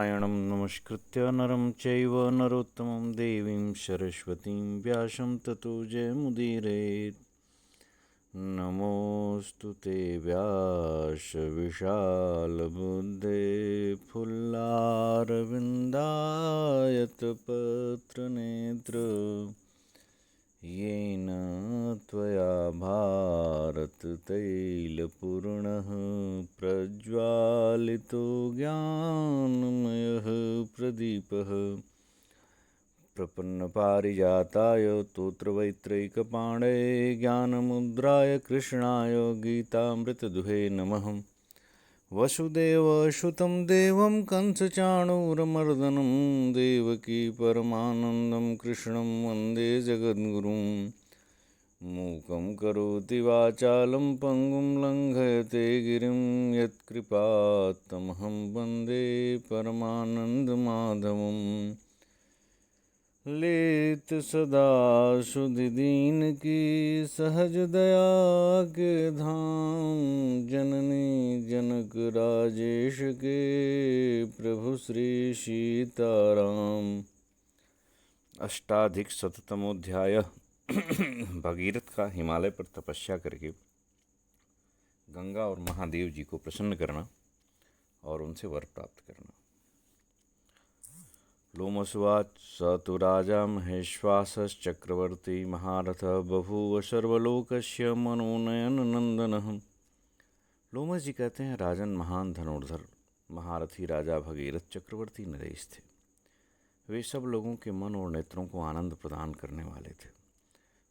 नारायणं नमस्कृत्य नरं चैव नरोत्तमं देवीं सरस्वतीं व्यासं ततो जयमुदीरयेत्। नमोऽस्तु ते व्यासविशालबुद्धे फुल्लारविन्दायतपत्रनेत्र येन त्वया भारततैलपूर्णः प्रज्वालितो ज्ञानमयः प्रदीपः प्रपन्नपारिजाताय तोत्रवैत्रैकपाणये ज्ञानमुद्राय कृष्णाय गीतामृतदुहे नमः। वसुदेवसुतं देवं कंसचाणूरमर्दनं देवकी परमानन्दं कृष्णं वन्दे जगद्गुरुं। मूकं करोति वाचालं पङ्गुं लङ्घयते गिरिं यत्कृपात्तमहं वन्दे परमानन्दमाधवम्। लेत सदा सुधीदीनकी सहज दया के धाम, जननी जनक राजेश के प्रभु श्री सीताराम। अष्टाधिकशततमोध्याय भगीरथ का हिमालय पर तपस्या करके गंगा और महादेव जी को प्रसन्न करना और उनसे वर प्राप्त करना। लोमसुवाच स तु राजा महेश्वासश्चक्रवर्ती महारथः बभूव सर्वलोकस्य मनोनयननन्दनः। लोमस जी कहते हैं, राजन महान धनुर्धर महारथी राजा भगीरथ चक्रवर्ती नरेश थे। वे सब लोगों के मन और नेत्रों को आनंद प्रदान करने वाले थे।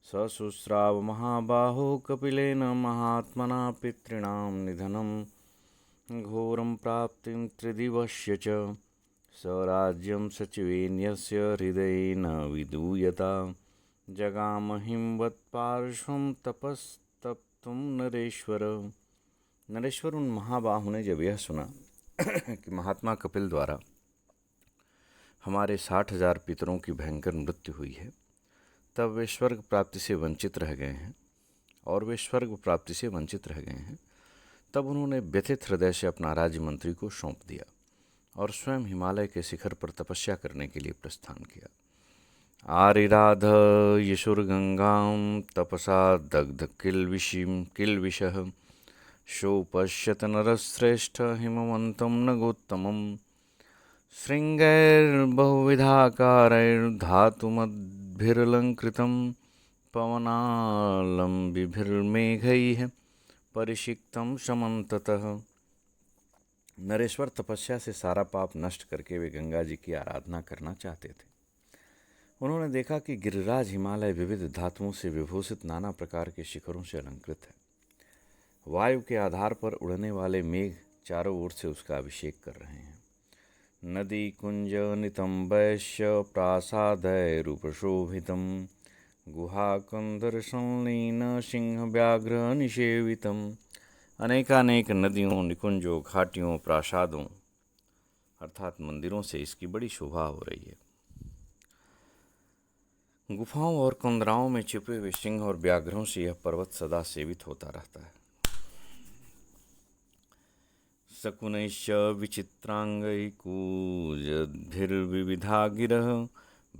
सशुस्राव महाबाहो कपिलेन महात्मना पितॄणां निधनं घोरं प्राप्तिं त्रिदिवस्य च स्वराज्यं सचिवेन्यस्य हृदयेन विदूयता जगामहिंवत्पार्श्वं तपस्तप्तुं नरेश्वर। नरेश्वर उन महाबाहु ने जब यह सुना कि महात्मा कपिल द्वारा हमारे 60,000 पितरों की भयंकर मृत्यु हुई है, तब वे स्वर्ग प्राप्ति से वंचित रह गए हैं तब उन्होंने व्यथित हृदय से अपना राज्य मंत्री को सौंप दिया और स्वयं हिमालय के शिखर पर तपस्या करने के लिए प्रस्थान किया। आरिराध यशुर्गंगां तपसा दग्ध किल्विषः शोपश्यत नरश्रेष्ठ हिमवन्तं नगोत्तमम् शृङ्गैर्बहुविधाकारैर्धातुमद्भिरलङ्कृतं पवनालम्बिभिर्मेघैः परिषिक्तं समन्ततः। नरेश्वर तपस्या से सारा पाप नष्ट करके वे गंगा जी की आराधना करना चाहते थे। उन्होंने देखा कि गिरिराज हिमालय विविध धातुओं से विभूषित नाना प्रकार के शिखरों से अलंकृत है। वायु के आधार पर उड़ने वाले मेघ चारों ओर से उसका अभिषेक कर रहे हैं। नदी कुंज नितंबैश्य प्रासादैरुपशोभितं गुहाकंदर संलीन सिंह व्याघ्र निषेवितम्। अनेकानेक नदियों, निकुंजों, घाटियों, प्रासादों अर्थात मंदिरों से इसकी बड़ी शोभा हो रही है। गुफाओं और कुंदराओं में छिपे हुए सिंह और व्याघ्रों से यह पर्वत सदा सेवित होता रहता है। शकुनैश्च विचित्रांगैकूजद्भिर्विविधा गिरः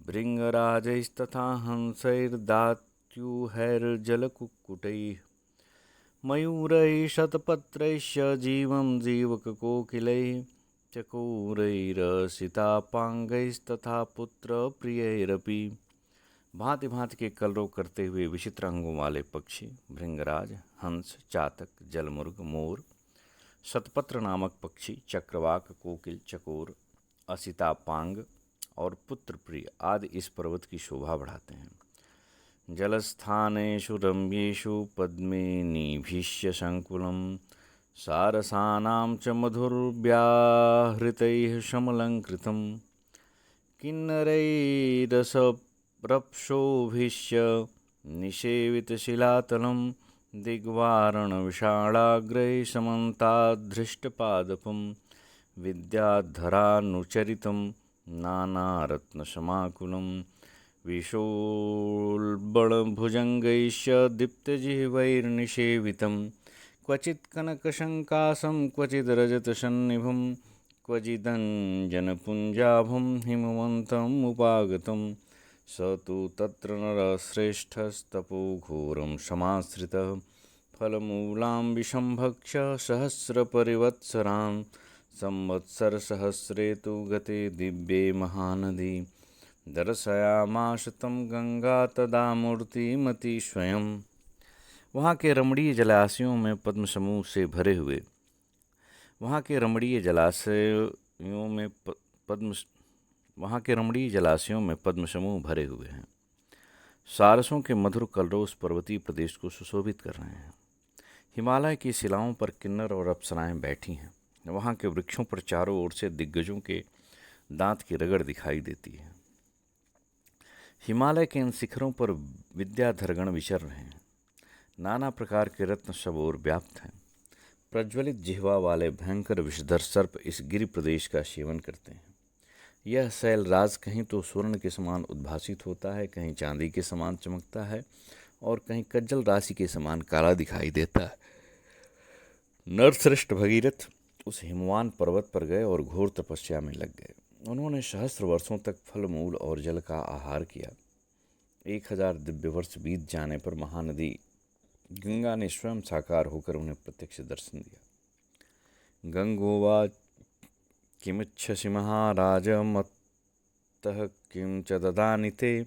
भृङ्गराजैस्तथा हंसैर्दात्यूहैर्जलकुक्कुटैः मयूरैः शतपत्रैश्च जीवं जीवककोकिलैः चकोरैरसितापांगैस्तथा पुत्रप्रियैरपि। भांति भांति के कलरव करते हुए विचित्र अंगों वाले पक्षी भृंगराज, हंस, चातक, जलमुर्ग, मोर, शतपत्र नामक पक्षी, चक्रवाक, कोकिल, चकोर, असितापांग और पुत्र प्रिय आदि इस पर्वत की शोभा बढ़ाते हैं। जलस्थानेषु रम्येषु पद्मिनीभिश्च संकुलं सारसानां च मधुर्व्याहृतैः समलङ्कृतं किन्नरैरसरप्सोभिश्च निषेवितशिलातलं दिग्वारणविशालाग्रैः समन्ताद्धृष्टपादपं विद्याधरानुचरितं नानारत्नसमाकुलं विशोल्बणभुजङ्गैश्च दीप्तजिह्वैर्निषेवितं क्वचित् कनकशङ्कासं क्वचिद् रजतसन्निभं क्वचिदञ्जनपुञ्जाभं हिमवन्तम् उपागतं स तु तत्र नरश्रेष्ठस्तपोघोरं समाश्रितः फलमूलां विसम्भक्ष्य सहस्रपरिवत्सरान् संवत्सरसहस्रे तु गते दिव्ये महानदी दर्शयामास तं गंगा तदा मूर्तिमती स्वयं। वहाँ के रमणीय जलाशयों में पद्म समूह से भरे हुए वहाँ के रमणीय जलाशयों में पद्म वहाँ के रमणीय जलाशयों में पद्म समूह भरे हुए हैं। सारसों के मधुर कलरव पर्वतीय प्रदेश को सुशोभित कर रहे हैं। हिमालय की शिलाओं पर किन्नर और अप्सराएं बैठी हैं। वहाँ के वृक्षों पर चारों ओर से दिग्गजों के दांत की रगड़ दिखाई देती है। हिमालय के इन शिखरों पर विद्याधरगण विचर रहे हैं। नाना प्रकार के रत्न सब ओर व्याप्त हैं। प्रज्वलित जिह्वा वाले भयंकर विषधर सर्प इस गिरि प्रदेश का सेवन करते हैं। यह शैलराज कहीं तो स्वर्ण के समान उद्भासित होता है, कहीं चांदी के समान चमकता है और कहीं कज्जल राशि के समान काला दिखाई देता है। नरश्रेष्ठ भगीरथ उस हिमवान पर्वत पर गए और घोर तपस्या में लग गए। उन्होंने सहस्र वर्षों तक फल मूल और जल का आहार किया। 1000 दिव्य वर्ष बीत जाने पर महानदी गंगा ने स्वयं साकार होकर उन्हें प्रत्यक्ष दर्शन दिया। गंगोवाच किमिच्छसि महाराज मत्तः किं च ददानि ते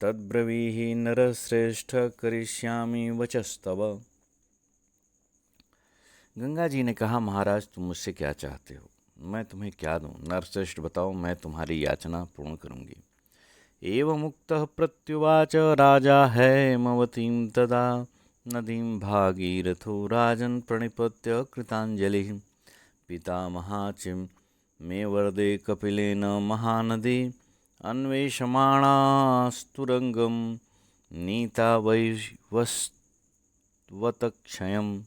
तद्ब्रवीहि नरश्रेष्ठ करिष्यामि वचस्तव। गंगा जी ने कहा, महाराज तुम मुझसे क्या चाहते हो, मैं तुम्हें क्या दूं। नरश्रेष्ठ बताओ, मैं तुम्हारी याचना पूर्ण करूंगी। एवमुक्तः प्रत्युवाच राजा हैमवतीं तदा नदीं भागीरथो राजन् प्रणिपत्य कृताञ्जलिः पितामहाचिं मे वरदे कपिलेन महानदी अन्वेषमाणास्तुरङ्गं नीता वैवस्वतक्षयम्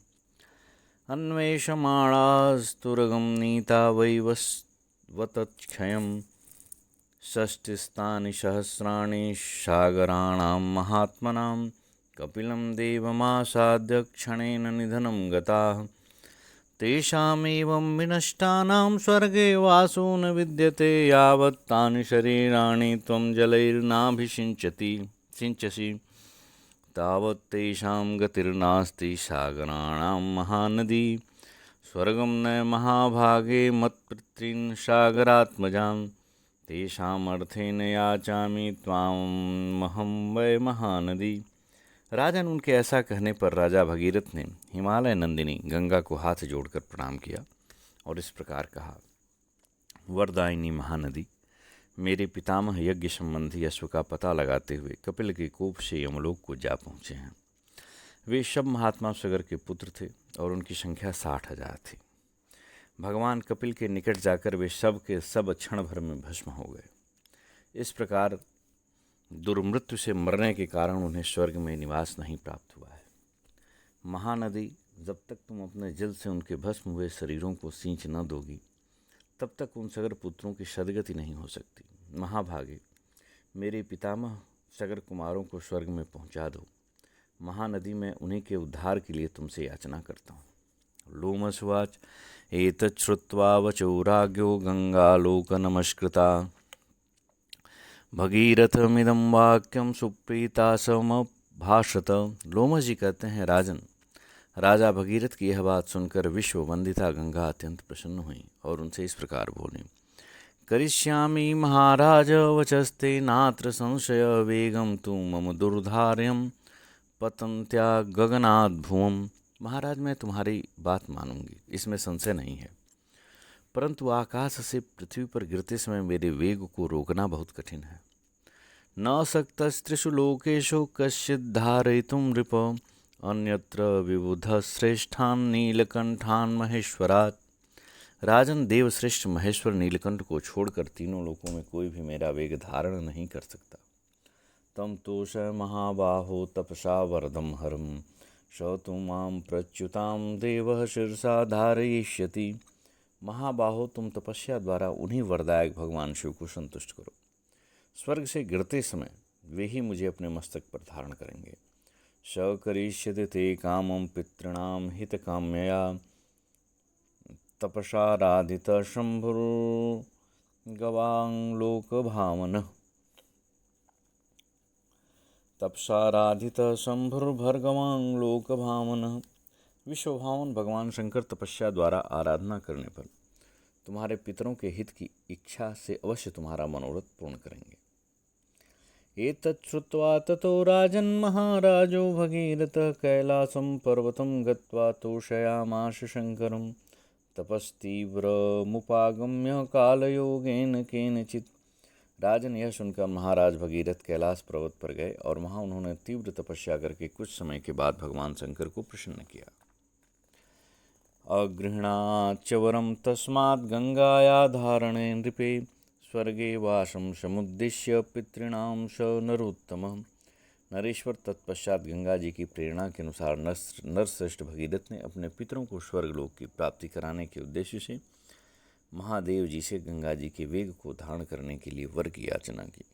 अन्वेषमाणास्तुरगं नीता वैवस्वतक्षयम् षष्टिस्तानि सहस्राणि सागराणां महात्मनां कपिलं देवमासाद्य क्षणेन निधनं गताः तेषामेवं विनष्टानां स्वर्गे वासो न विद्यते यावत् तानि शरीराणि त्वं जलैर्नाभिषिञ्चसि तावत् तेषां गतिर्नास्ति सागराणां महानदी स्वर्गं न महाभागे मत्पितॄन् सागरात्मजां तेषामर्थेन याचामि त्वामहं वै महानदी। राजन उनके ऐसा कहने पर राजा भगीरथ ने हिमालय नंदिनी गंगा को हाथ जोड़कर प्रणाम किया और इस प्रकार कहा, वरदायिनी महानदी, मेरे पितामह यज्ञ संबंधी अश्व का पता लगाते हुए कपिल के कोप से यमलोक को जा पहुँचे हैं। वे सब महात्मा सगर के पुत्र थे और उनकी संख्या 60,000 थी। भगवान कपिल के निकट जाकर वे सब के सब क्षण भर में भस्म हो गए। इस प्रकार दुर्मृत्यु से मरने के कारण उन्हें स्वर्ग में निवास नहीं प्राप्त हुआ है। महानदी, जब तक तुम अपने जल से उनके भस्म हुए शरीरों को सींच न दोगी तब तक उन सगर पुत्रों की सदगति नहीं हो सकती। महाभागे, मेरे पितामह सगर कुमारों को स्वर्ग में पहुंचा दो। महानदी, मैं उन्हीं के उद्धार के लिए तुमसे याचना करता हूँ। लोमसुवाच एतत् श्रुत्वा वचो राज्ञो गंगालोकनमस्कृता भगीरथमिदं वाक्यं सुप्रीता समभाषत। लोमस जी कहते हैं, राजन, राजा भगीरथ की यह बात सुनकर विश्व वंदिता गंगा अत्यंत प्रसन्न हुई और उनसे इस प्रकार बोली, करिष्यामि महाराज वचस्ते नात्र संशय वेगम तु मम दुर्धार्यम पतंत्या गगनाद भुवम। महाराज, मैं तुम्हारी बात मानूंगी, इसमें संशय नहीं है, परंतु आकाश से पृथ्वी पर गिरते समय मेरे वेग को रोकना बहुत कठिन है। न शक्तस्त्रिषु लोकेषु कश्चित् धारयितुं नृप अन्यत्र विबुध श्रेष्ठान नीलकंठान महेश्वरात्। राजन, देवश्रेष्ठ महेश्वर नीलकंठ को छोड़कर तीनों लोकों में कोई भी मेरा वेग धारण नहीं कर सकता। तम तोष महाबाहो तपसा वरदम हरम स तु मां प्रच्युतां देवः शिरसा धारयिष्यति। महाबाहो, तुम तपस्या द्वारा उन्हीं वरदायक भगवान शिव को संतुष्ट करो। स्वर्ग से गिरते समय वे ही मुझे अपने मस्तक पर धारण करेंगे। स करिष्यति ते कामं पितॄणां हितकाम्यया तपसाराधितः शम्भुर्गवाङ्लोकभावनः तपसाराधितः शम्भुर्भर्गवाङ्लोकभावनः। विश्वभावन भगवान शंकर तपस्या द्वारा आराधना करने पर तुम्हारे पितरों के हित की इच्छा से अवश्य तुम्हारा मनोरथ पूर्ण करेंगे। एतत् श्रुत्वा ततो राजन् महाराजो भगीरथः कैलासं पर्वतं गत्वा तोषयामास शंकरं तपस्तीव्रमुपागम्य कालयोगेन केनचित्। राजन यह सुनकर महाराज भगीरथ कैलाश पर्वत पर गए और वहां उन्होंने तीव्र तपस्या करके कुछ समय के बाद भगवान शंकर को प्रसन्न किया। अगृह्णाच्च वरं तस्मात् गंगाया धारणे नृपे स्वर्गे वासं समुद्दिश्य पितॄणां स नरोत्तमः। नरेश्वर तत्पश्चात गंगा जी की प्रेरणा के अनुसार नरश्रेष्ठ भगीरथ ने अपने पितरों को स्वर्गलोक की प्राप्ति कराने के उद्देश्य से महादेव जी से गंगा जी के वेग को धारण करने के लिए वर की याचना की।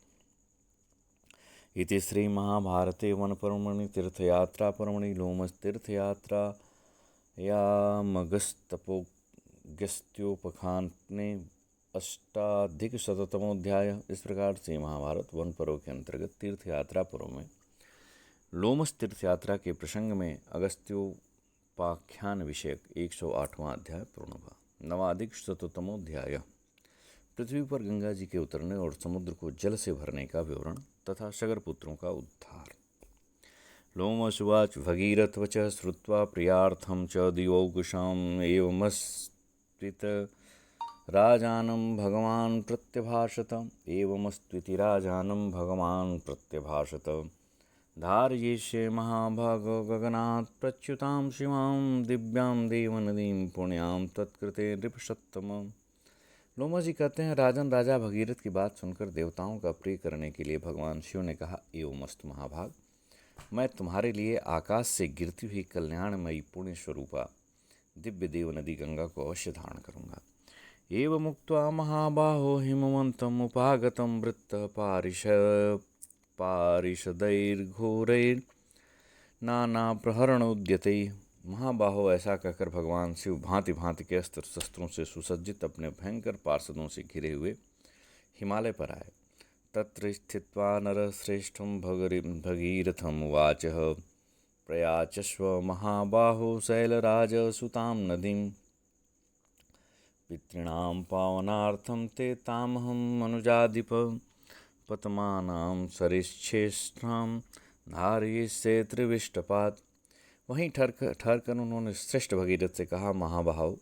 इति श्री महाभारते वन पर्वणि तीर्थयात्रा पर्वणि लोमस तीर्थयात्रायामगस्तपोगस्त्योपखाने अष्टाधिकशततमोध्याय। इस प्रकार से महाभारत वन पर्व के अंतर्गत तीर्थयात्रा पर्व में लोमस तीर्थयात्रा के प्रसंग में अगस्त्योपाख्यान विषयक 108वां अध्याय पूर्ण हुआ। नवाधिकशततमोध्याय पृथ्वी पर गंगा जी के उतरने और समुद्र को जल से भरने का विवरण तथा सगर पुत्रों का उद्धार। लोमसुवाच भगीरथ वचः श्रुत्वा प्रियार्थं च दिवौकुशाम् एवमस्त्वित राजानं भगवान् प्रत्यभाषत। एवमस्त्विति राजानं भगवान् प्रत्यभाषत। धारयिष्ये महाभागो गगनात् प्रच्युतां शिवां दिव्यां देवनदीं पुण्यां तत्कृते नृपसत्तम। लोमा जी कहते हैं, राजन राजा भगीरथ की बात सुनकर देवताओं का प्रिय करने के लिए भगवान शिव ने कहा, एवमस्त महाभाग, मैं तुम्हारे लिए आकाश से गिरती हुई कल्याणमयी पुण्य स्वरूपा दिव्य देव नदी गंगा को अवश्य धारण करूंगा। एवमुक्त्वा महाबाहो हिमवंतम उपागतम वृत्त पारिषदैर्घोरैर्नाना प्रहरणोद्यते। महाबाहो ऐसा कहकर भगवान शिव भांति भांति के अस्त्र शस्त्रों से सुसज्जित अपने भयंकर पार्षदों से घिरे हुए हिमालय पर आए। तत्र स्थित्वा नरश्रेष्ठं भगीरथम् उवाचः, प्रयाचस्व महाबाहो शैलराजसुतां नदीं पितॄणां पावनार्थं ते तामहं मनुजाधिप पतमानां सरिश्चेष्टां धारयिष्ये त्रिविष्टपात्। वहीं ठहरकर उन्होंने श्रेष्ठ भगीरथ से कहा, महाबाहो,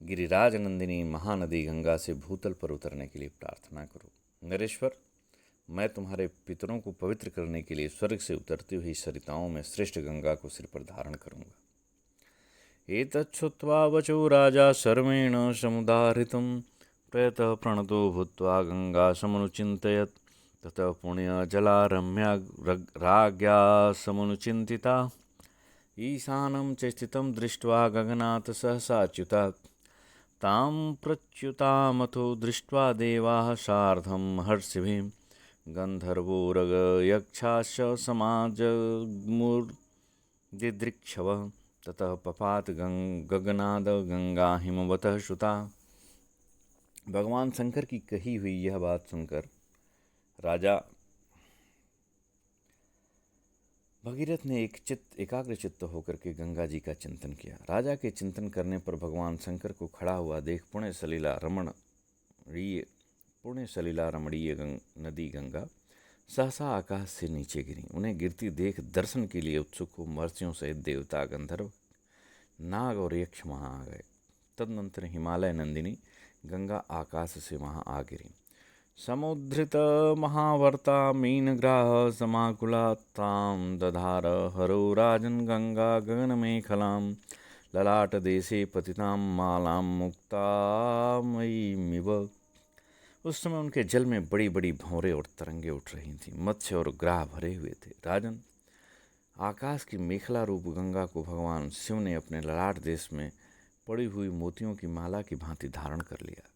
गिरिराज नंदिनी महानदी गंगा से भूतल पर उतरने के लिए प्रार्थना करो। नरेश्वर, मैं तुम्हारे पितरों को पवित्र करने के लिए स्वर्ग से उतरती हुई सरिताओं में श्रेष्ठ गंगा को सिर पर धारण करूंगा। एतच्छ्रुत्वा वचो राजा सर्वेण समुदाहृतं प्रयतः प्रणतो भूत्वा गंगा समनुचिन्तयत्। ततः पुण्यजलारम्या राज्ञा समनुचिन्तिता ईशानं च स्थितं दृष्ट्वा गगनात् सहसाच्युता तां प्रच्युतामथो दृष्ट्वा देवाः सार्धं हर्षिभिः गन्धर्वोरगयक्षाश्च समाजमुर्दिदृक्षवः। ततः पपात गगनाद गंगा हिमवतः श्रुता। भगवान शंकर की कही हुई यह बात सुनकर राजा भगीरथ ने एकाग्र चित्त होकर के गंगा जी का चिंतन किया। राजा के चिंतन करने पर भगवान शंकर को खड़ा हुआ देख पुण्य सलिला रमणीय नदी गंगा सहसा आकाश से नीचे गिरी। उन्हें गिरती देख दर्शन के लिए उत्सुक हो महर्षियों सहित देवता, गंधर्व, नाग और यक्ष वहाँ आ गए। तदनंतर हिमालय नंदिनी गंगा आकाश से वहाँ आ गिरी। समुद्धृत महावर्ता मीनग्राह समाकुला तां दधार हरो राजन गंगा गगनमेखलां ललाट देशे पतितां मालां मुक्तामयीमिव। उस समय उनके जल में बड़ी बड़ी भंवरें और तरंगे उठ रही थीं। मत्स्य और ग्राह भरे हुए थे। राजन, आकाश की मेखला रूप गंगा को भगवान शिव ने अपने ललाट देश में पड़ी हुई मोतियों की माला की भांति धारण कर लिया।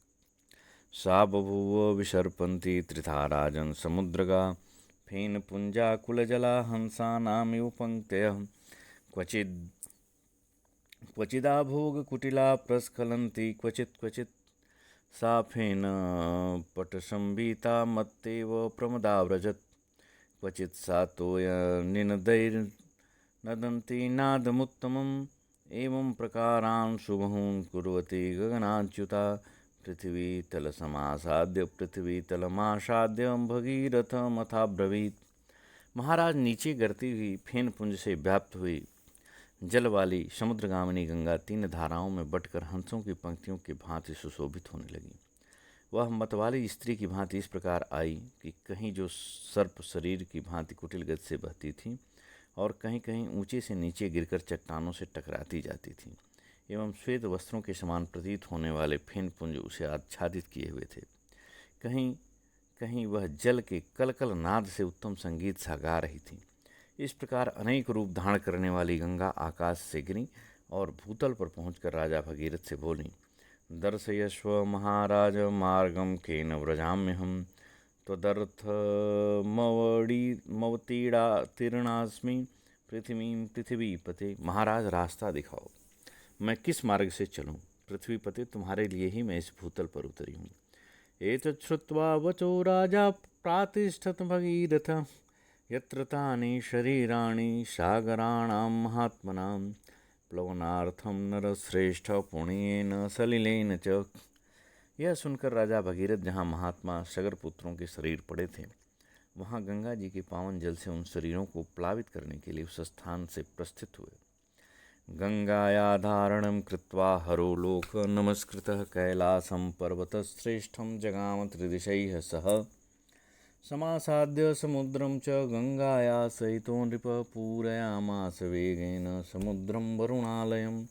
सा बभूव विसर्पन्ती त्रिथा राजन समुद्रगा फेन पुंजा कुलजला हंसानामिव पंक्तयः क्वचिद् क्वचिदा भोगकुटिला प्रस्खलन्ति क्वचित् क्वचित् साफेन पटसंविता मत्तेव प्रमदाव्रजत् क्वचित् सातोयनिनदैर्नदन्ति नादमुत्तमम् एवं प्रकारान् शुभहून् कुर्वती गगनाच्युता पृथ्वीतलमासाद्य भगीरथमथाब्रवीत्। महाराज, नीचे गिरती हुई फेन पुंज से व्याप्त हुई जल वाली समुद्रगामिनी गंगा तीन धाराओं में बटकर हंसों की पंक्तियों की भांति सुशोभित होने लगी। वह मतवाली स्त्री की भांति इस प्रकार आई कि कहीं जो सर्प शरीर की भांति कुटिल गति से बहती थी और कहीं कहीं ऊंचे से नीचे गिरकर चट्टानों से टकराती जाती थी, एवं श्वेत वस्त्रों के समान प्रतीत होने वाले फेन पुंज उसे आच्छादित किए हुए थे। कहीं कहीं वह जल के कलकल नाद से उत्तम संगीत सा गा रही थी। इस प्रकार अनेक रूप धारण करने वाली गंगा आकाश से गिरी और भूतल पर पहुंचकर राजा भगीरथ से बोली, दर्शयस्व महाराज मार्गम केन व्रजाम्यहम् त्वदर्थमवतीर्णास्मि पृथ्वीपते। महाराज, रास्ता दिखाओ, मैं किस मार्ग से चलूं? पृथ्वीपते, तुम्हारे लिए ही मैं इस भूतल पर उतरी हूँ। एतत् श्रुत्वा वचो राजा प्रातिष्ठत भगीरथ यत्र तानि शरीराणि सागराणां महात्मनां प्लवनार्थं नरश्रेष्ठ पुण्येन सलिलेन च। यह सुनकर राजा भगीरथ जहाँ महात्मा सगर पुत्रों के शरीर पड़े थे, वहाँ गंगा जी के पावन जल से उन शरीरों को प्लावित करने के लिए उस स्थान से प्रस्थित हुए। गंगाया धारणं कृत्वा हरो लोक नमस्कृतः कैलासं पर्वतश्रेष्ठं जगाम त्रिदिशैः सह समासाद्य समुद्रं च गंगाया सहितो नृप पूरयामास वेगेन समुद्रं वरुणालयं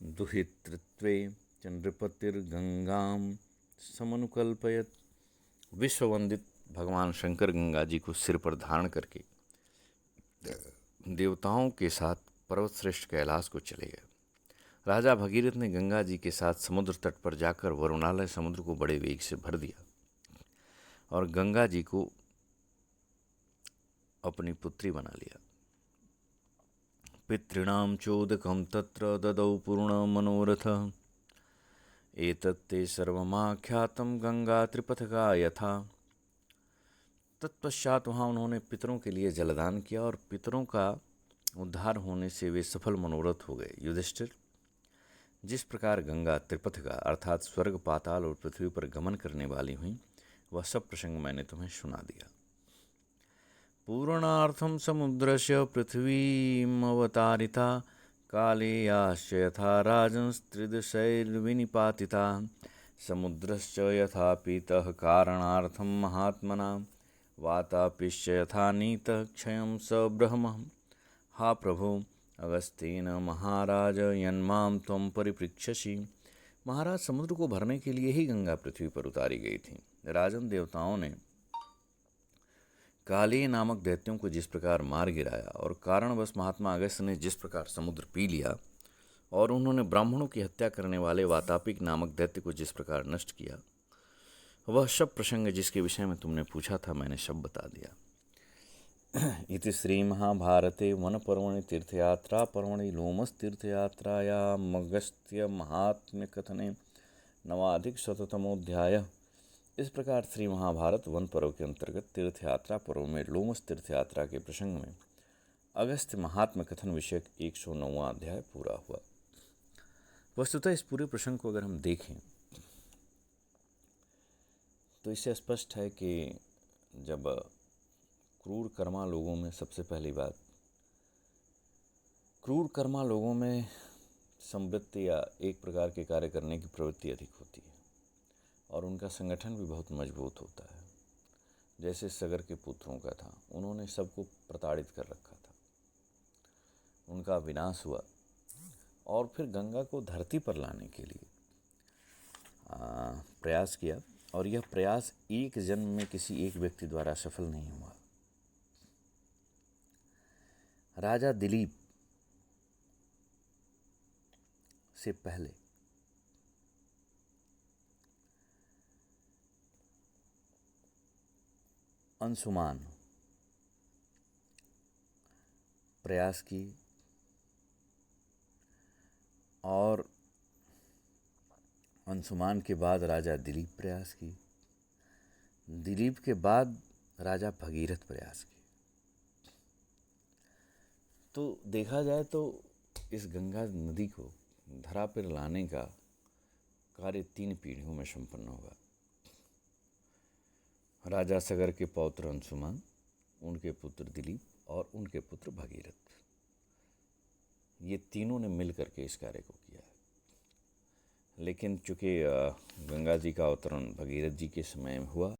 दुहितृत्वे च नृपतिर्गंगां समनुकल्पयत्। विश्ववंदित भगवान शंकर गंगा जी को सिर पर धारण करके देवताओं के साथ पर्वत श्रेष्ठ कैलाश को चले गए। राजा भगीरथ ने गंगा जी के साथ समुद्र तट पर जाकर वरुणालय समुद्र को बड़े वेग से भर दिया और गंगा जी को अपनी पुत्री बना लिया। पितॄणां चोदकं तत्र ददौ पूर्ण मनोरथ एतत्ते सर्वमाख्यातं गंगा त्रिपथगा यथा। तत्पश्चात वहाँ उन्होंने पितरों के लिए जलदान किया और पितरों का उद्धार होने से वे सफल मनोरथ हो गए। युधिष्ठिर, जिस प्रकार गंगा त्रिपथगा अर्थात स्वर्ग, पाताल और पृथ्वी पर गमन करने वाली हुई, वह सब प्रसंग मैंने तुम्हें सुना दिया। पूर्णार्थम समुद्रस्य पृथ्वीमवतारिता काले याश्च यथा राजंस्त्रिदशैर्विनिपातिता समुद्रश्च यथा पीतः कारणार्थं महात्मना वातापिश्च यथा नीतः क्षयं स ब्रह्मः। हा प्रभु, अगस्त्येन महाराज यन्मां त्वं परिपृच्छसि। महाराज, समुद्र को भरने के लिए ही गंगा पृथ्वी पर उतारी गई थी। राजन, देवताओं ने काली नामक दैत्यों को जिस प्रकार मार गिराया और कारणवश महात्मा अगस्त्य ने जिस प्रकार समुद्र पी लिया और उन्होंने ब्राह्मणों की हत्या करने वाले वातापिक नामक दैत्य को जिस प्रकार नष्ट किया, वह सब प्रसंग जिसके विषय में तुमने पूछा था मैंने सब बता दिया। इति श्री महाभारते वन पर्वणि तीर्थयात्रा पर्वणि लोमस तीर्थयात्रायाम् अगस्त्य महात्म्य कथने नवाधिक-शततमोऽध्याय। इस प्रकार श्री महाभारत वन पर्व के अंतर्गत तीर्थयात्रा पर्व में लोमस तीर्थयात्रा के प्रसंग में अगस्त्य महात्म्य कथन विषयक 109वां अध्याय पूरा हुआ। वस्तुतः इस पूरे प्रसंग को अगर हम देखें तो इससे स्पष्ट है कि जब क्रूर कर्मा लोगों में, सबसे पहली बात, क्रूर कर्मा लोगों में संवृत्ति या एक प्रकार के कार्य करने की प्रवृत्ति अधिक होती है और उनका संगठन भी बहुत मजबूत होता है। जैसे सगर के पुत्रों का था, उन्होंने सबको प्रताड़ित कर रखा था, उनका विनाश हुआ और फिर गंगा को धरती पर लाने के लिए प्रयास किया और यह प्रयास एक जन्म में किसी एक व्यक्ति द्वारा सफल नहीं हुआ। राजा दिलीप से पहले अंशुमान प्रयास की और अंशुमान के बाद राजा दिलीप प्रयास की, दिलीप के बाद राजा भगीरथ प्रयास की। तो देखा जाए तो इस गंगा नदी को धरा पर लाने का कार्य 3 पीढ़ियों में संपन्न होगा। राजा सगर के पौत्र अंशुमान, उनके पुत्र दिलीप और उनके पुत्र भगीरथ, ये तीनों ने मिल करके इस कार्य को किया है। लेकिन चूंकि गंगा जी का अवतरण भगीरथ जी के समय में हुआ